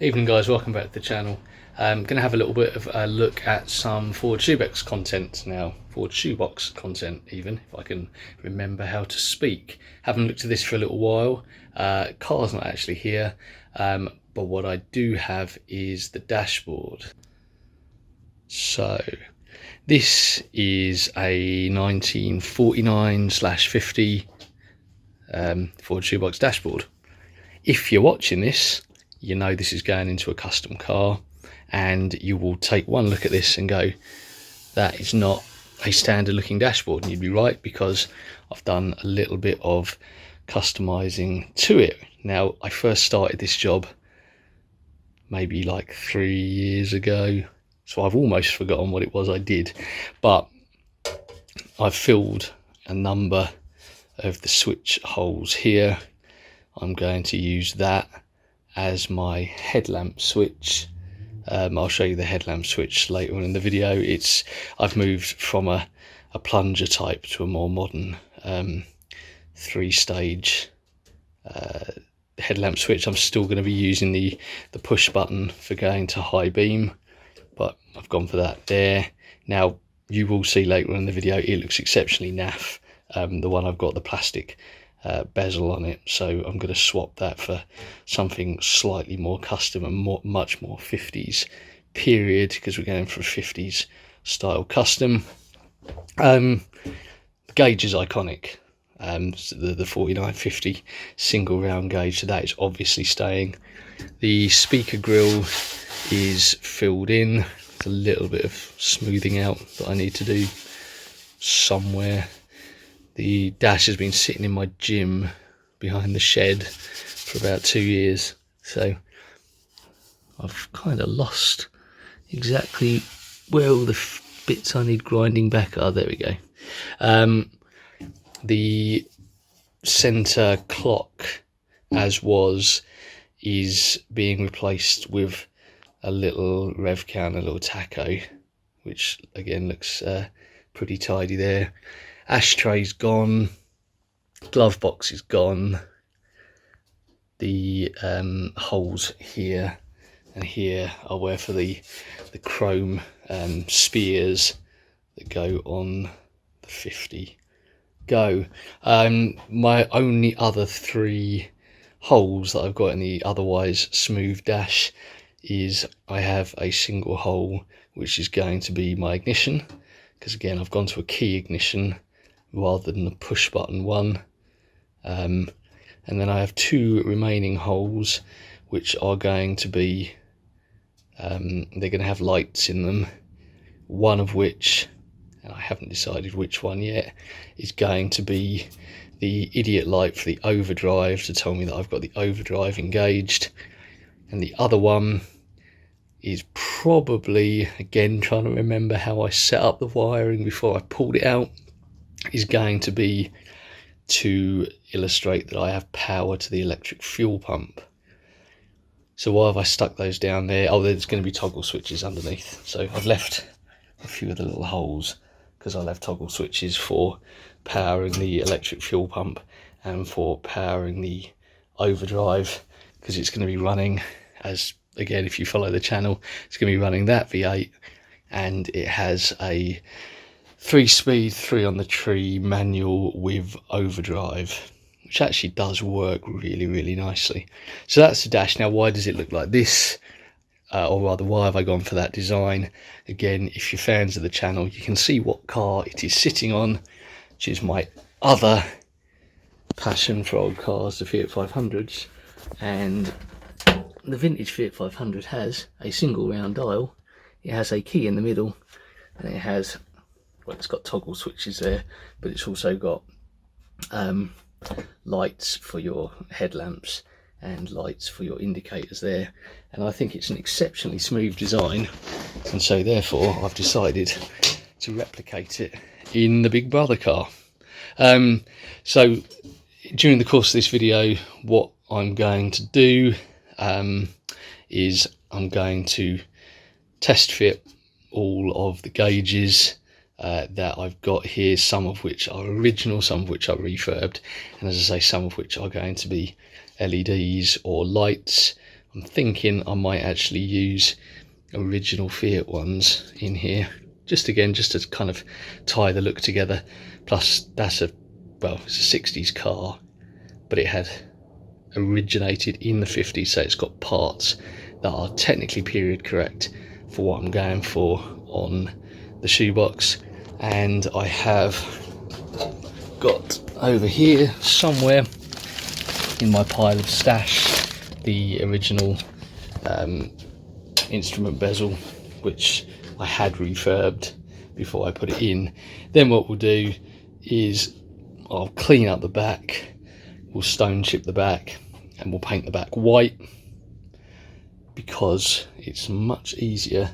Evening guys, welcome back to the channel. I'm going to have a little bit of a look at some Ford Shoebox content now. Ford Shoebox content even, if I can remember how to speak. Haven't looked at this for a little while. Car's not actually here, but what I do have is the dashboard. So this is a 1949/50 Ford Shoebox dashboard. If you're watching this, you know this is going into a custom car, and you will take one look at this and go, that is not a standard looking dashboard. And you'd be right, because I've done a little bit of customizing to it. Now, I first started this job maybe like 3 years ago, so I've almost forgotten what it was I did, but I've filled a number of the switch holes here. I'm going to use that as my headlamp switch. I'll show you the headlamp switch later on in the video. I've moved from a plunger type to a more modern 3-stage headlamp switch. I'm still going to be using the push button for going to high beam, but I've gone for that there. Now, you will see later on in the video, it looks exceptionally naff. The one I've got, the plastic bezel on it, so I'm going to swap that for something slightly more custom and much more 50s period, because we're going for a 50s style custom. The gauge is iconic. So the 49/50 single round gauge, so that is obviously staying. The speaker grille is filled in. There's a little bit of smoothing out that I need to do somewhere. The dash has been sitting in my gym behind the shed for about 2 years, so I've kind of lost exactly where all the bits I need grinding back are. There we go. The centre clock, as was, is being replaced with a little rev count, a little tacho, which again looks pretty tidy there. Ashtray's gone, glove box is gone, the holes here and here are where for the chrome spears that go on the 50 go. My only other 3 holes that I've got in the otherwise smooth dash is I have a single hole which is going to be my ignition, because again I've gone to a key ignition rather than the push button one, and then I have 2 remaining holes which are going to be they're going to have lights in them, one of which, and I haven't decided which one yet, is going to be the idiot light for the overdrive to tell me that I've got the overdrive engaged, and the other one is probably, again trying to remember how I set up the wiring before I pulled it out, is going to be to illustrate that I have power to the electric fuel pump. So why have I stuck those down there? Oh, there's going to be toggle switches underneath, so I've left a few of the little holes because I left toggle switches for powering the electric fuel pump and for powering the overdrive, because it's going to be running, as again if you follow the channel, it's going to be running that V8, and it has a 3-speed 3 on the tree manual with overdrive, which actually does work really nicely. So that's the dash. Now, why does it look like this, or rather why have I gone for that design? Again, if you're fans of the channel, you can see what car it is sitting on, which is my other passion for old cars, the Fiat 500s. And the vintage Fiat 500 has a single round dial, it has a key in the middle, and it has, well, it's got toggle switches there, but it's also got lights for your headlamps and lights for your indicators there. And I think it's an exceptionally smooth design, and so therefore I've decided to replicate it in the Big Brother car. So during the course of this video, what I'm going to do is I'm going to test fit all of the gauges that I've got here, some of which are original, some of which are refurbed, and as I say, some of which are going to be LEDs or lights I'm thinking I might actually use original Fiat ones in here, just to kind of tie the look together. Plus that's it's a 60s car, but it had originated in the 50s, so it's got parts that are technically period correct for what I'm going for on the shoebox. And I have got over here somewhere in my pile of stash the original instrument bezel, which I had refurbed before I put it in. Then what we'll do is I'll clean up the back, we'll stone chip the back, and we'll paint the back white, because it's much easier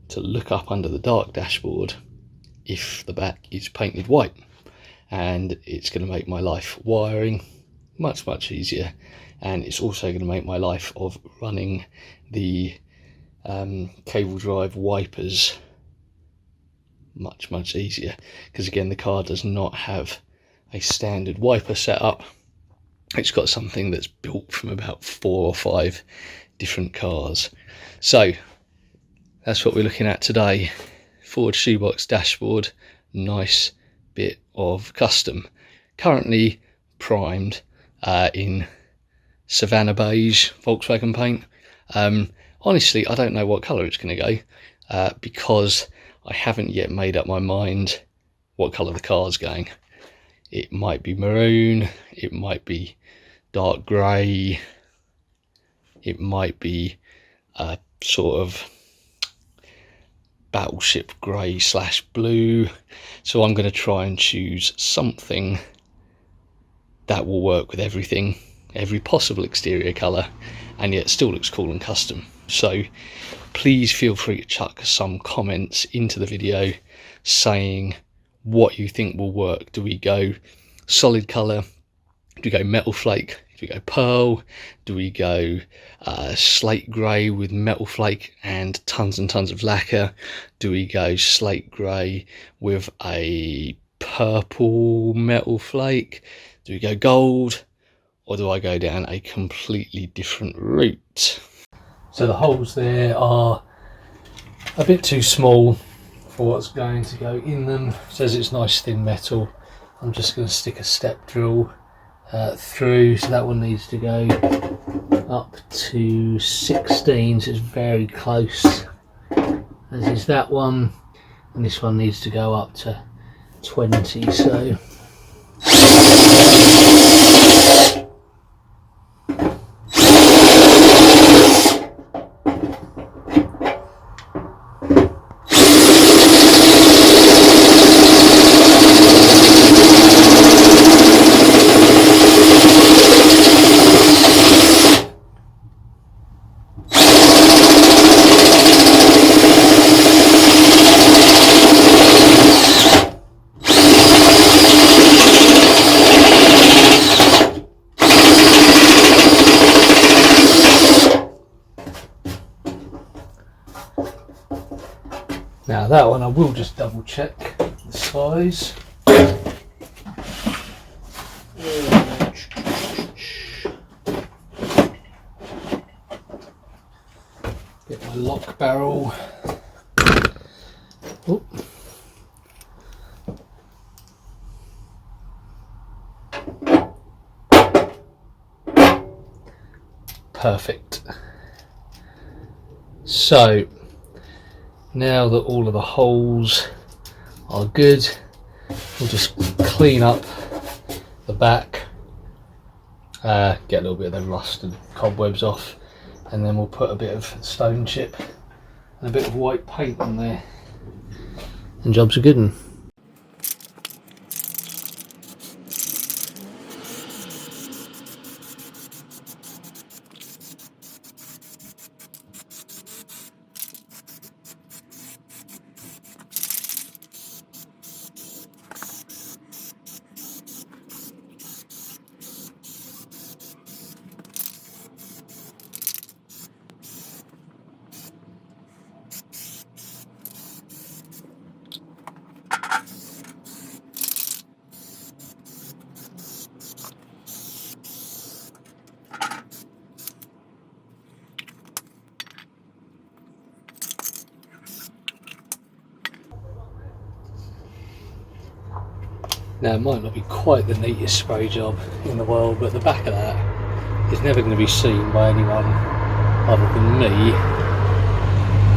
to look up under the dark dashboard if the back is painted white, and it's going to make my life wiring much easier, and it's also going to make my life of running the cable drive wipers much easier, because again the car does not have a standard wiper setup. It's got something that's built from about 4 or 5 different cars. So that's what we're looking at today. Ford Shoebox dashboard, nice bit of custom, currently primed in Savannah beige Volkswagen paint. Honestly, I don't know what colour it's going to go, because I haven't yet made up my mind what colour the car's going. It might be maroon, it might be dark grey, it might be a sort of battleship grey / blue. So I'm going to try and choose something that will work with everything, every possible exterior colour, and yet still looks cool and custom. So please feel free to chuck some comments into the video saying what you think will work. Do we go solid colour? Do we go metal flake? Do we go pearl? Do we go slate grey with metal flake and tons of lacquer? Do we go slate grey with a purple metal flake? Do we go gold? Or do I go down a completely different route? So the holes there are a bit too small for what's going to go in them. It says it's nice thin metal. I'm just going to stick a step drill through, so that one needs to go up to 16, so it's very close, as is that one, and this one needs to go up to 20. So now that one I will just double check the size. Get my lock barrel. Oop. Perfect. So now that all of the holes are good, we'll just clean up the back, get a little bit of the rust and cobwebs off, and then we'll put a bit of stone chip and a bit of white paint on there, and job's a good one. Now, it might not be quite the neatest spray job in the world, but the back of that is never going to be seen by anyone other than me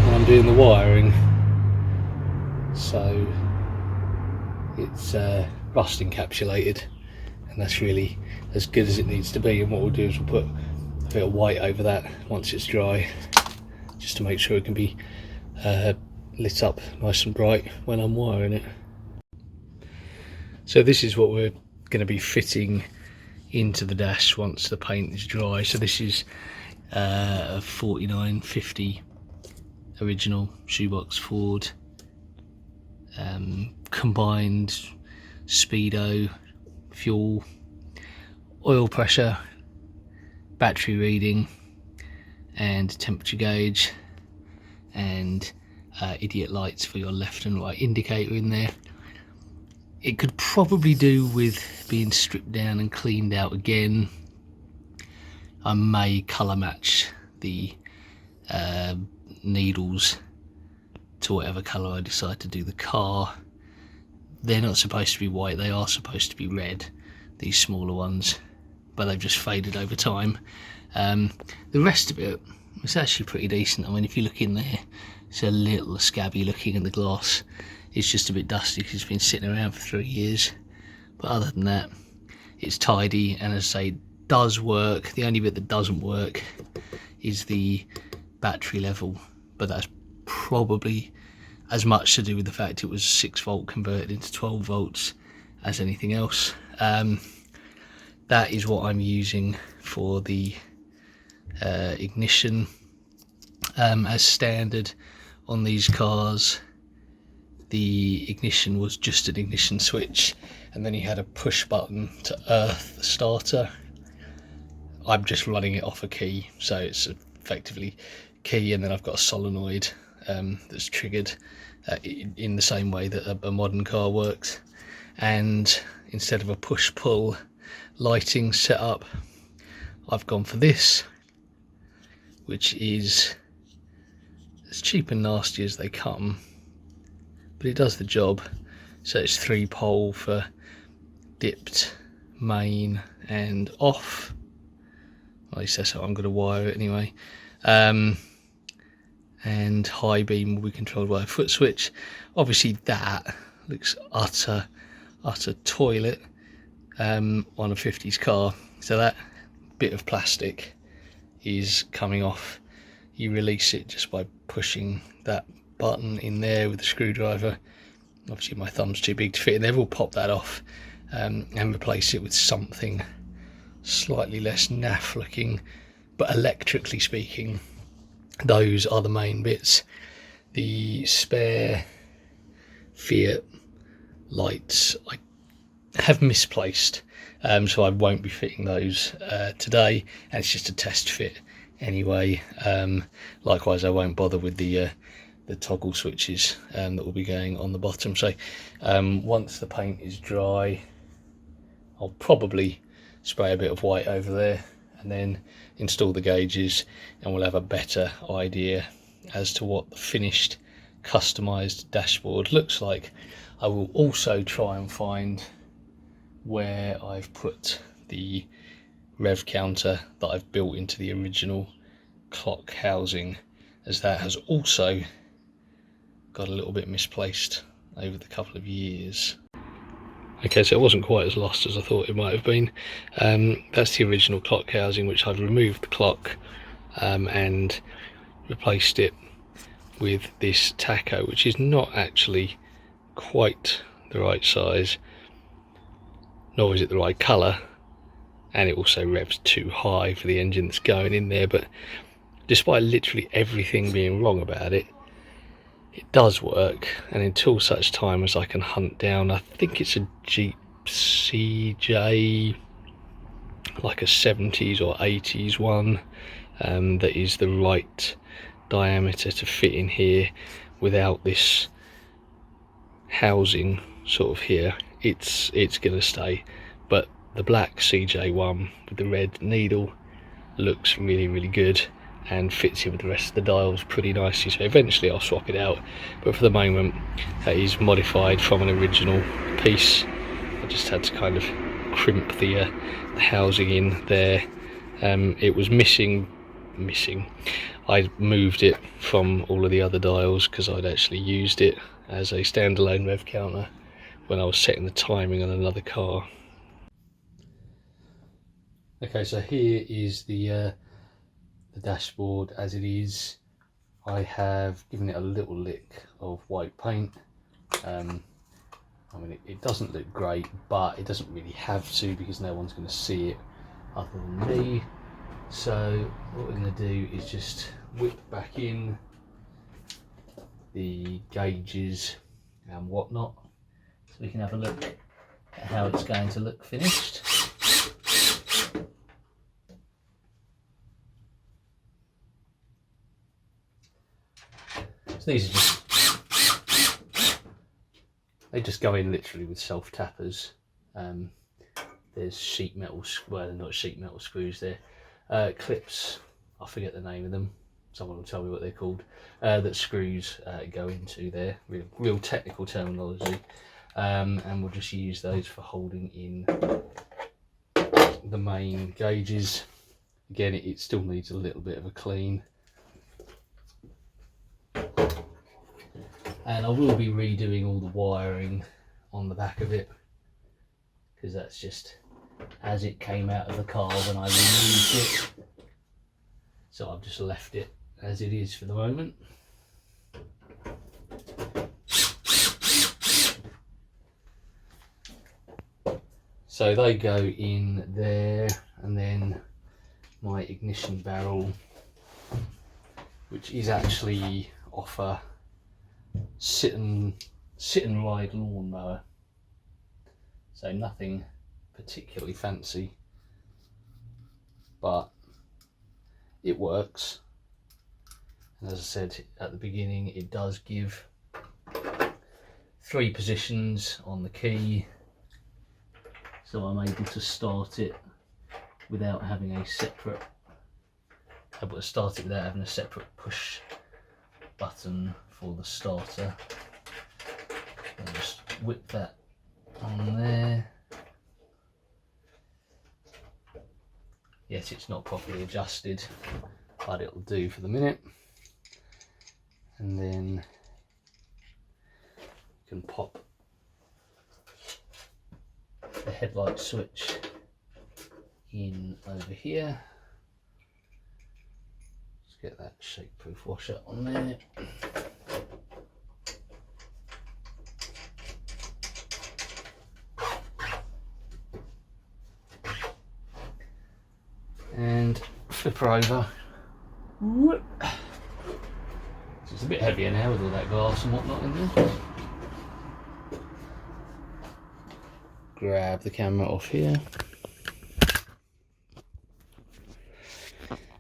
when I'm doing the wiring. So it's rust encapsulated, and that's really as good as it needs to be. And what we'll do is we'll put a bit of white over that once it's dry, just to make sure it can be lit up nice and bright when I'm wiring it. So this is what we're going to be fitting into the dash once the paint is dry. So this is a 4950 original shoebox Ford, combined speedo, fuel, oil pressure, battery reading and temperature gauge, and idiot lights for your left and right indicator in there. It could probably do with being stripped down and cleaned out again. I may colour match the needles to whatever colour I decide to do the car. They're not supposed to be white, they are supposed to be red, these smaller ones, but they've just faded over time. The rest of it is actually pretty decent. I mean, if you look in there, it's a little scabby looking in the glass. It's just a bit dusty because it's been sitting around for 3 years. But other than that, it's tidy, and as I say, does work. The only bit that doesn't work is the battery level, but that's probably as much to do with the fact it was 6 volt converted into 12 volts as anything else. That is what I'm using for the ignition. As standard on these cars, the ignition was just an ignition switch, and then you had a push button to earth the starter. I'm just running it off a key, so it's effectively key, and then I've got a solenoid that's triggered in the same way that a modern car works. And instead of a push-pull lighting setup, I've gone for this, which is as cheap and nasty as they come, but it does the job. So it's 3-pole for dipped, main and off. At least that's how I'm going to wire it anyway. And high beam will be controlled by a foot switch. Obviously that looks utter toilet on a 50s car. So that bit of plastic is coming off. You release it just by pushing that button in there with the screwdriver. Obviously my thumb's too big to fit in there. We'll pop that off and replace it with something slightly less naff looking, but electrically speaking, those are the main bits. The spare Fiat lights I have misplaced, so I won't be fitting those today, and it's just a test fit anyway. Likewise, I won't bother with the toggle switches that will be going on the bottom. So once the paint is dry, I'll probably spray a bit of white over there and then install the gauges, and we'll have a better idea as to what the finished customized dashboard looks like. I will also try and find where I've put the rev counter that I've built into the original clock housing, as that has also got a little bit misplaced over the couple of years. Okay, so it wasn't quite as lost as I thought it might have been. That's the original clock housing, which I've removed the clock and replaced it with this taco, which is not actually quite the right size, nor is it the right colour, and it also revs too high for the engine that's going in there. But despite literally everything being wrong about it, it does work, and until such time as I can hunt down, I think it's a Jeep CJ, like a 70s or 80s one, that is the right diameter to fit in here without this housing sort of here, it's gonna stay. But the black CJ one with the red needle looks really good and fits in with the rest of the dials pretty nicely, so eventually I'll swap it out, but for the moment that is modified from an original piece I just had to kind of crimp the housing in there. It was missing. I moved it from all of the other dials because I'd actually used it as a standalone rev counter when I was setting the timing on another car. Okay, so here is the dashboard as it is. I have given it a little lick of white paint. I mean, it doesn't look great, but it doesn't really have to because no one's going to see it other than me. So what we're going to do is just whip back in the gauges and whatnot, so we can have a look at how it's going to look finished. So these are they just go in literally with self tappers. There's sheet metal, well, they're not sheet metal screws, they're clips, I forget the name of them, someone will tell me what they're called, that screws go into there, real technical terminology, and we'll just use those for holding in the main gauges. Again, it still needs a little bit of a clean. And I will be redoing all the wiring on the back of it, because that's just as it came out of the car when I removed it. So I've just left it as it is for the moment. So they go in there, and then my ignition barrel, which is actually off a sit and ride lawnmower, so nothing particularly fancy, but it works. And as I said at the beginning, it does give 3 positions on the key, so I'm able to start it without having a separate push button for the starter. I'll just whip that on there. Yes, it's not properly adjusted, but it'll do for the minute. And then you can pop the headlight switch in over here. Let's get that shake-proof washer on there. And flip her over. It's a bit heavier now with all that glass and whatnot in there. Grab the camera off here.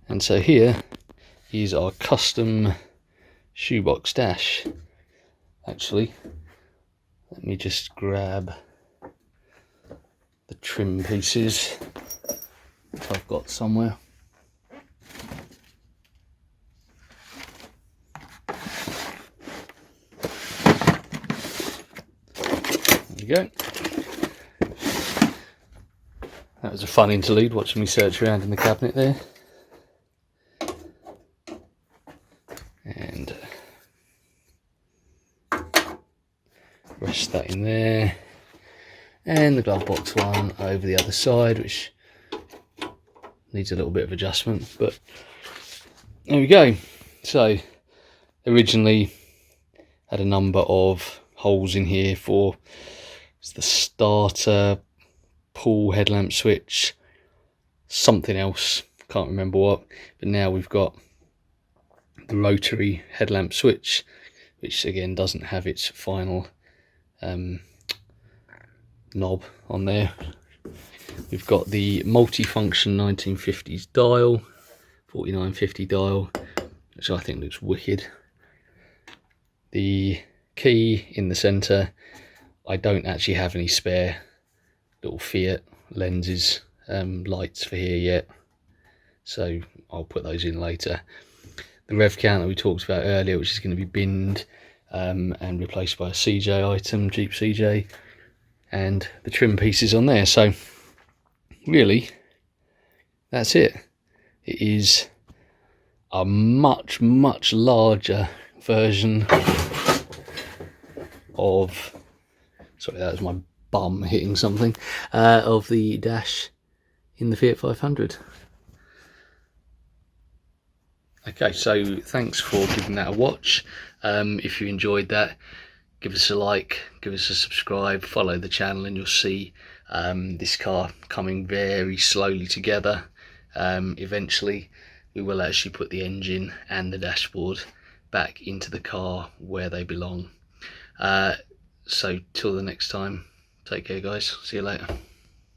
And so here is our custom shoebox dash. Actually, let me just grab the trim pieces that I've got somewhere. There we go. That was a fun interlude, watching me search around in the cabinet there. And rest that in there. And the glove box one over the other side, which needs a little bit of adjustment, but there we go. So originally had a number of holes in here for the starter, pull headlamp switch, something else, can't remember what, but now we've got the rotary headlamp switch, which again doesn't have its final knob on there. We've got the multi-function 1950s dial, 4950 dial, which I think looks wicked. The key in the centre, I don't actually have any spare little Fiat lenses lights for here yet, so I'll put those in later. The rev counter we talked about earlier, which is going to be binned and replaced by a CJ item, Jeep CJ, and the trim pieces on there. So really, that's it. It is a much larger version of, sorry, that was my bum hitting something, of the dash in the Fiat 500. Okay, so thanks for giving that a watch. If you enjoyed that, give us a like, give us a subscribe, follow the channel, and you'll see this car coming very slowly together. Eventually we will actually put the engine and the dashboard back into the car where they belong. So till the next time, take care guys, see you later.